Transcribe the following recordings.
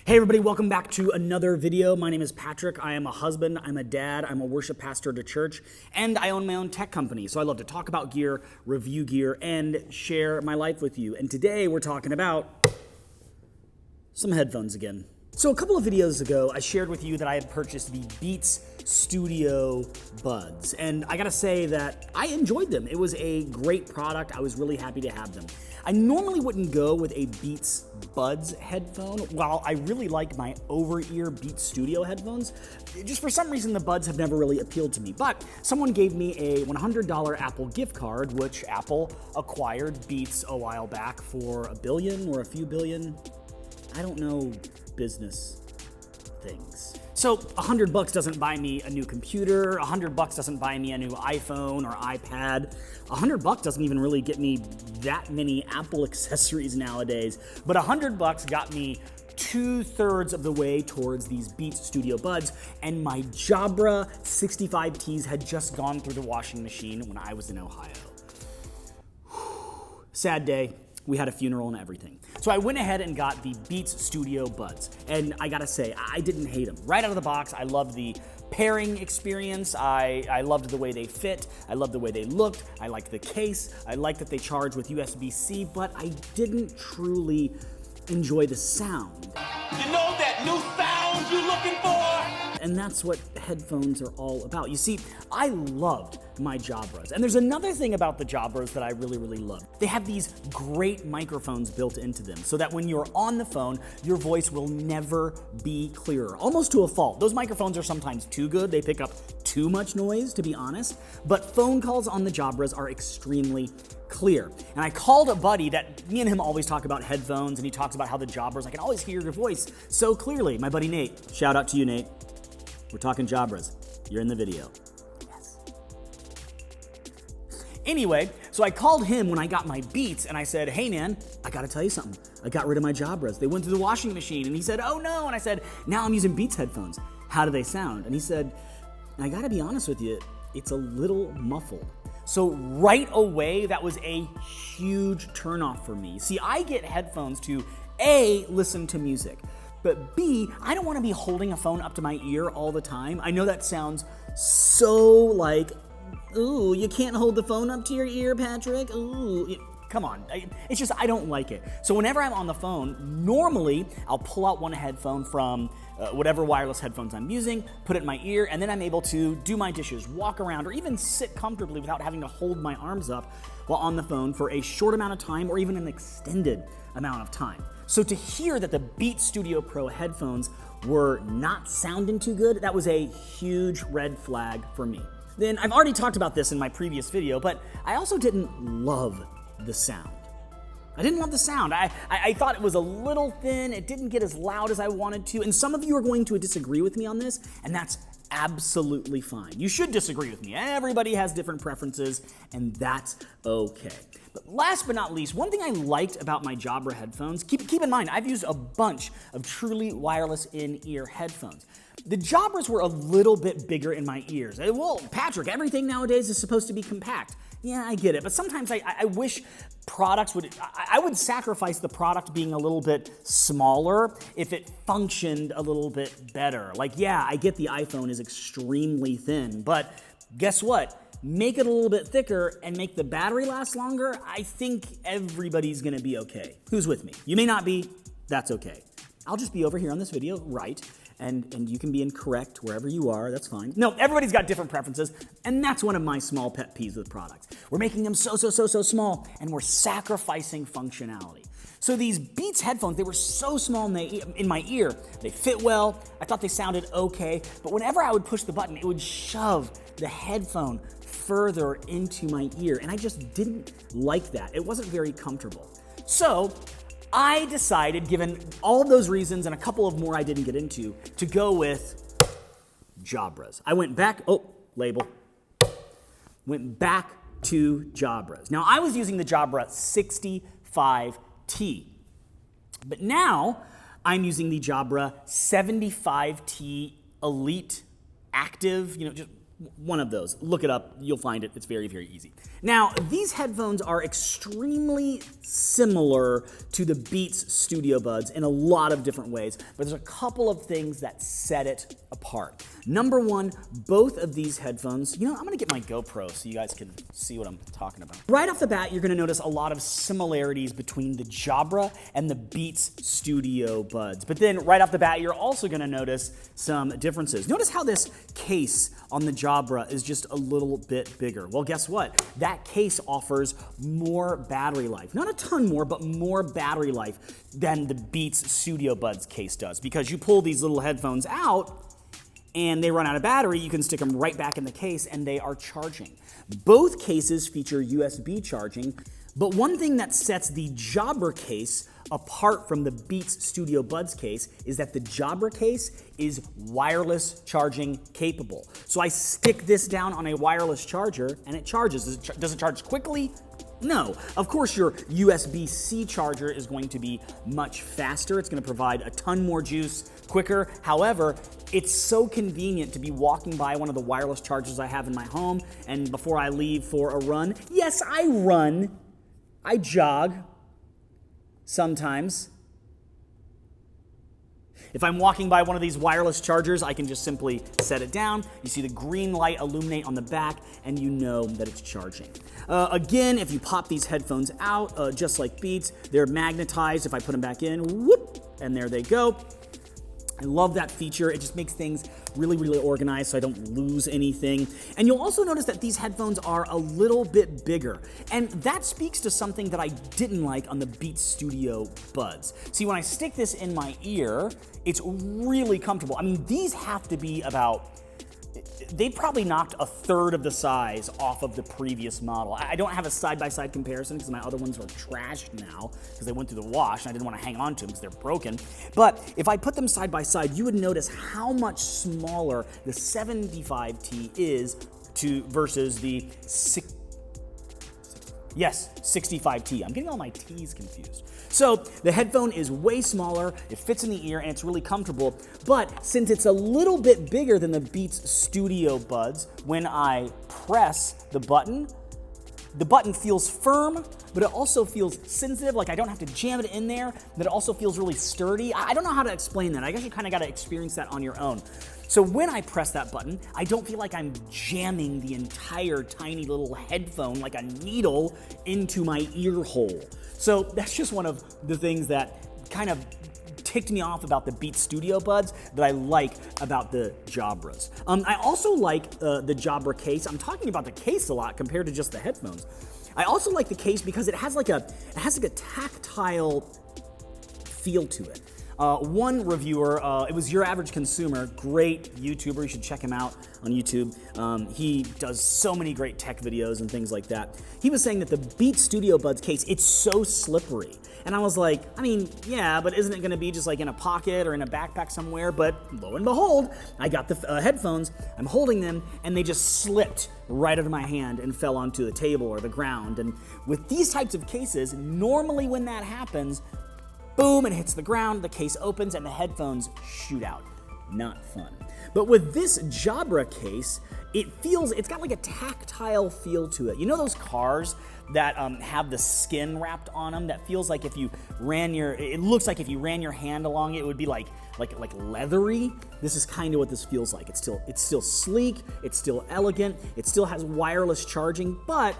Hey everybody, welcome back to another video. My name is Patrick. I am a husband, I'm a dad, I'm a worship pastor at a church, and I own my own tech company. So I love to talk about gear, review gear, and share my life with you. And today we're talking about some headphones again. So a couple of videos ago, I shared with you that I had purchased the Beats Studio Buds. And I gotta say that I enjoyed them. It was a great product. I was really happy to have them. I normally wouldn't go with a Beats Buds headphone, while I really like my over-ear Beats Studio headphones. Just for some reason, the Buds have never really appealed to me. But someone gave me a $100 Apple gift card, which Apple acquired Beats a while back for $1 billion or a few billion. I don't know business things. So $100 doesn't buy me a new computer, $100 doesn't buy me a new iPhone or iPad, $100 doesn't even really get me that many Apple accessories nowadays, but $100 got me 2/3 of the way towards these Beats Studio Buds, and my Jabra 75Ts had just gone through the washing machine when I was in Ohio. Sad day. We had a funeral and everything. So I went ahead and got the Beats Studio Buds. And I gotta say, I didn't hate them. Right out of the box, I loved the pairing experience. I loved the way they fit. I loved the way they looked. I liked the case. I liked that they charge with USB-C, but I didn't truly enjoy the sound. You know that new sound you're looking for? And that's what headphones are all about. You see, I loved my Jabras. And there's another thing about the Jabras that I really, really love. They have these great microphones built into them so that when you're on the phone, your voice will never be clearer, almost to a fault. Those microphones are sometimes too good. They pick up too much noise, to be honest. But phone calls on the Jabras are extremely clear. And I called a buddy that me and him always talk about headphones, and he talks about how the Jabras, I can always hear your voice so clearly. My buddy Nate, shout out to you, Nate. We're talking Jabras. You're in the video. Yes. Anyway, so I called him when I got my Beats and I said, hey man, I gotta tell you something. I got rid of my Jabras. They went through the washing machine. And he said, oh no. And I said, now I'm using Beats headphones. How do they sound? And he said, I gotta be honest with you, it's a little muffled. So right away, that was a huge turnoff for me. See, I get headphones to A, listen to music. But B, I don't want to be holding a phone up to my ear all the time. I know that sounds so like, ooh, you can't hold the phone up to your ear, Patrick. Ooh, come on. It's just, I don't like it. So whenever I'm on the phone, normally I'll pull out one headphone from whatever wireless headphones I'm using, put it in my ear, and then I'm able to do my dishes, walk around, or even sit comfortably without having to hold my arms up while on the phone for a short amount of time or even an extended amount of time. So to hear that the Beats Studio Pro headphones were not sounding too good, that was a huge red flag for me. Then I've already talked about this in my previous video, but I also didn't love the sound. I didn't love the sound. I thought it was a little thin. It didn't get as loud as I wanted to. And some of you are going to disagree with me on this, and that's absolutely fine. You should disagree with me. Everybody has different preferences, and that's okay. But last but not least, one thing I liked about my Jabra headphones, keep in mind, I've used a bunch of truly wireless in-ear headphones. The Jabras were a little bit bigger in my ears. Well, Patrick, everything nowadays is supposed to be compact. Yeah, I get it, but sometimes I wish products I would sacrifice the product being a little bit smaller if it functioned a little bit better. Like, yeah, I get the iPhone is extremely thin, but guess what? Make it a little bit thicker and make the battery last longer, I think everybody's gonna be okay. Who's with me? You may not be, that's okay. I'll just be over here on this video, right? And you can be incorrect wherever you are, that's fine. No, everybody's got different preferences, and that's one of my small pet peeves with products. We're making them so small, and we're sacrificing functionality. So these Beats headphones, they were so small in my ear. They fit well, I thought they sounded okay, but whenever I would push the button, it would shove the headphone further into my ear, and I just didn't like that. It wasn't very comfortable. So I decided, given all of those reasons and a couple of more I didn't get into, to go with Jabras. I went back, went back to Jabras. Now, I was using the Jabra 75t, but now I'm using the Jabra 75t Elite Active, just One of those. Look it up. You'll find it. It's very, very easy. Now, these headphones are extremely similar to the Beats Studio Buds in a lot of different ways, but there's a couple of things that set it apart. Number one, both of these headphones, I'm going to get my GoPro so you guys can see what I'm talking about. Right off the bat, you're going to notice a lot of similarities between the Jabra and the Beats Studio Buds. But then right off the bat, you're also going to notice some differences. Notice how this case on the Jabra is just a little bit bigger. Well, guess what? That case offers more battery life. Not a ton more, but more battery life than the Beats Studio Buds case does. Because you pull these little headphones out and they run out of battery, you can stick them right back in the case and they are charging. Both cases feature USB charging, but one thing that sets the Jabra case apart from the Beats Studio Buds case is that the Jabra case is wireless charging capable. So I stick this down on a wireless charger and it charges. Does it charge quickly? No. Of course, your USB-C charger is going to be much faster. It's going to provide a ton more juice quicker. However, it's so convenient to be walking by one of the wireless chargers I have in my home, and before I leave for a run, yes, I run, I jog sometimes. If I'm walking by one of these wireless chargers, I can just simply set it down. You see the green light illuminate on the back, and you know that it's charging. Again, if you pop these headphones out, just like Beats, they're magnetized. If I put them back in, whoop, and there they go. I love that feature. It just makes things really, really organized so I don't lose anything. And you'll also notice that these headphones are a little bit bigger. And that speaks to something that I didn't like on the Beats Studio Buds. See, when I stick this in my ear, it's really comfortable. I mean, these have to be they probably knocked a third of the size off of the previous model. I don't have a side-by-side comparison because my other ones are trashed now because they went through the wash and I didn't want to hang on to them because they're broken. But if I put them side by side, you would notice how much smaller the 75t is versus the 65t. I'm getting all my T's confused. So the headphone is way smaller, it fits in the ear, and it's really comfortable. But since it's a little bit bigger than the Beats Studio Buds, when I press the button feels firm, but it also feels sensitive, like I don't have to jam it in there, but it also feels really sturdy. I don't know how to explain that. I guess you kind of got to experience that on your own. So when I press that button, I don't feel like I'm jamming the entire tiny little headphone like a needle into my ear hole. So that's just one of the things that kind of ticked me off about the Beats Studio Buds that I like about the Jabras. I also like the Jabra case. I'm talking about the case a lot compared to just the headphones. I also like the case because it has like a tactile feel to it. One reviewer, it was Your Average Consumer, great YouTuber, you should check him out on YouTube. He does so many great tech videos and things like that. He was saying that the Beats Studio Buds case, it's so slippery. And I was like, I mean, yeah, but isn't it gonna be just like in a pocket or in a backpack somewhere? But lo and behold, I got the headphones, I'm holding them, and they just slipped right out of my hand and fell onto the table or the ground. And with these types of cases, normally when that happens, boom, it hits the ground, the case opens, and the headphones shoot out. Not fun. But with this Jabra case, it's got like a tactile feel to it. You know those cars that have the skin wrapped on them that feels like it looks like if you ran your hand along it would be like leathery? This is kind of what this feels like. It's still sleek, it's still elegant, it still has wireless charging, but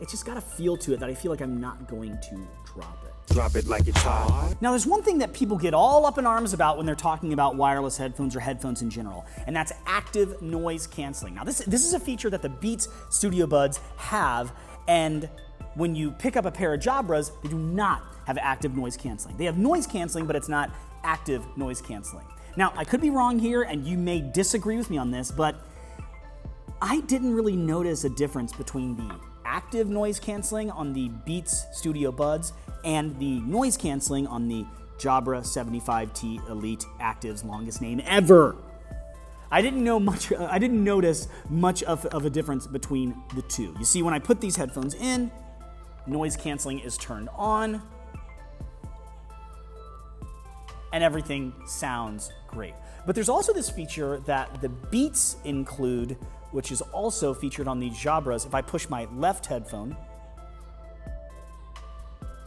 it's just got a feel to it that I feel like I'm not going to drop it. Drop it like it's hot. Now, there's one thing that people get all up in arms about when they're talking about wireless headphones or headphones in general, and that's active noise canceling. Now, this is a feature that the Beats Studio Buds have, and when you pick up a pair of Jabras, they do not have active noise canceling. They have noise canceling, but it's not active noise canceling. Now, I could be wrong here, and you may disagree with me on this, but I didn't really notice a difference between the active noise canceling on the Beats Studio Buds and the noise canceling on the Jabra 75t Elite Active's longest name ever. I didn't notice much of a difference between the two. You see, when I put these headphones in, noise canceling is turned on, and everything sounds great. But there's also this feature that the Beats include which is also featured on these Jabras. If I push my left headphone,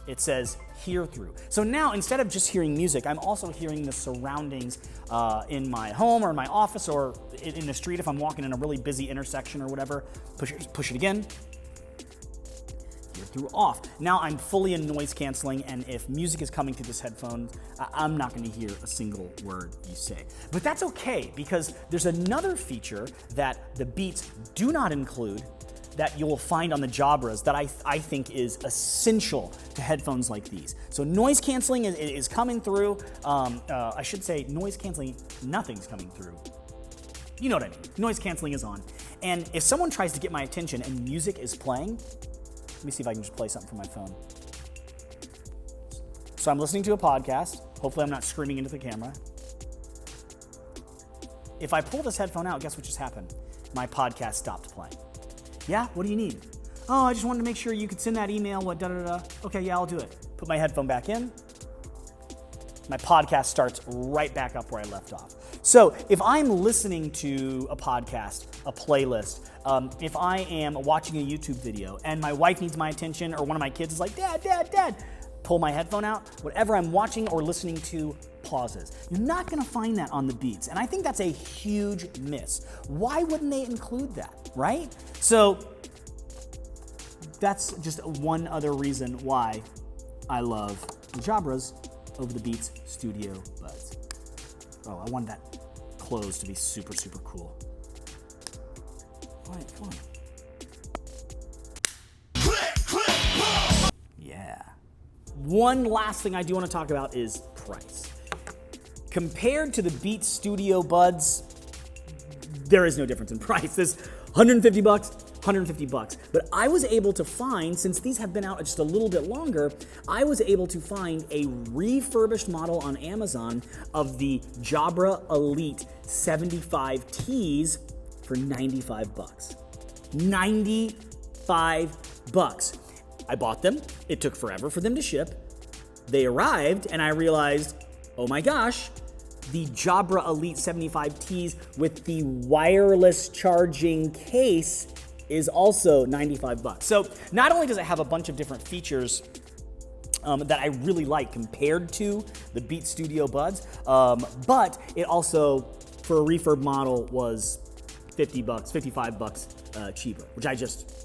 it says hear through. So now instead of just hearing music, I'm also hearing the surroundings in my home or in my office or in the street if I'm walking in a really busy intersection or whatever. Push it again. Hear through off. Now I'm fully in noise canceling, and if music is coming through this headphone, I'm not going to hear a single word you say. But that's okay, because there's another feature that the Beats do not include that you'll find on the Jabras that I think is essential to headphones like these. So noise canceling is coming through. I should say noise canceling, nothing's coming through. You know what I mean. Noise canceling is on. And if someone tries to get my attention and music is playing, let me see if I can just play something from my phone. So I'm listening to a podcast. Hopefully I'm not screaming into the camera. If I pull this headphone out, guess what just happened? My podcast stopped playing. Yeah, what do you need? Oh, I just wanted to make sure you could send that email, what da-da-da. Okay, yeah, I'll do it. Put my headphone back in. My podcast starts right back up where I left off. So if I'm listening to a podcast, a playlist, if I am watching a YouTube video and my wife needs my attention or one of my kids is like, Dad, pull my headphone out. Whatever I'm watching or listening to pauses. You're not going to find that on the Beats, and I think that's a huge miss. Why wouldn't they include that, right? So that's just one other reason why I love the Jabras over the Beats Studio Buds. Oh, I wanted that close to be super, super cool. All right, come on. Yeah. One last thing I do want to talk about is price. Compared to the Beats Studio Buds, there is no difference in price. There's $150, $150. But I was able to find, since these have been out just a little bit longer, I was able to find a refurbished model on Amazon of the Jabra Elite 75Ts for $95. $95. I bought them. It took forever for them to ship. They arrived, and I realized, oh my gosh, the Jabra Elite 75Ts with the wireless charging case is also $95. So not only does it have a bunch of different features that I really like compared to the Beats Studio Buds, but it also, for a refurb model, was $50, $55 cheaper, which I just,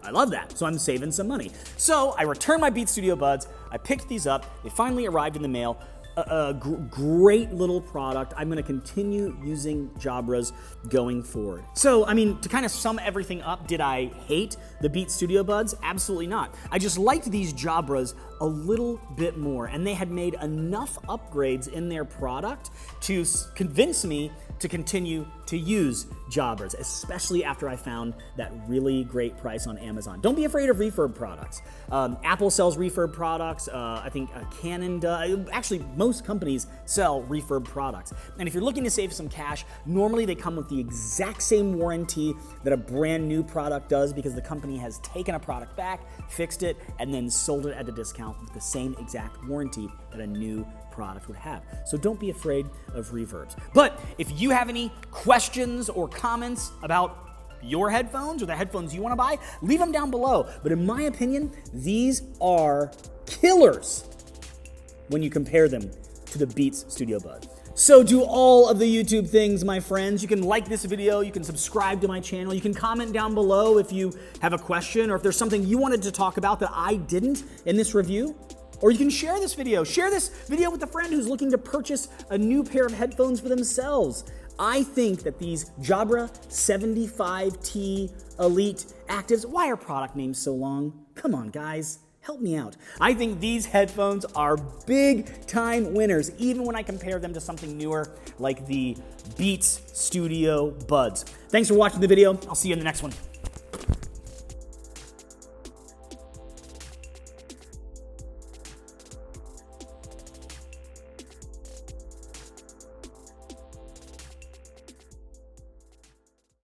I love that. So I'm saving some money. So I returned my Beats Studio Buds. I picked these up. They finally arrived in the mail. A great little product. I'm going to continue using Jabras going forward. So, to kind of sum everything up, did I hate the Beats Studio Buds? Absolutely not. I just liked these Jabras a little bit more, and they had made enough upgrades in their product to convince me to continue to use Jabras, especially after I found that really great price on Amazon. Don't be afraid of refurb products. Apple sells refurb products. I think Canon does. Actually, most companies sell refurb products. And if you're looking to save some cash, normally they come with the exact same warranty that a brand new product does, because the company has taken a product back, fixed it, and then sold it at a discount with the same exact warranty that a new product would have. So don't be afraid of reverbs. But if you have any questions or comments about your headphones or the headphones you want to buy, leave them down below. But in my opinion, these are killers when you compare them to the Beats Studio Buds. So do all of the YouTube things, my friends. You can like this video, you can subscribe to my channel, you can comment down below if you have a question or if there's something you wanted to talk about that I didn't in this review. Or you can share this video. Share this video with a friend who's looking to purchase a new pair of headphones for themselves. I think that these Jabra 75t Elite Actives, why are product names so long? Come on, guys. Help me out. I think these headphones are big time winners, even when I compare them to something newer like the Beats Studio Buds. Thanks for watching the video. I'll see you in the next one.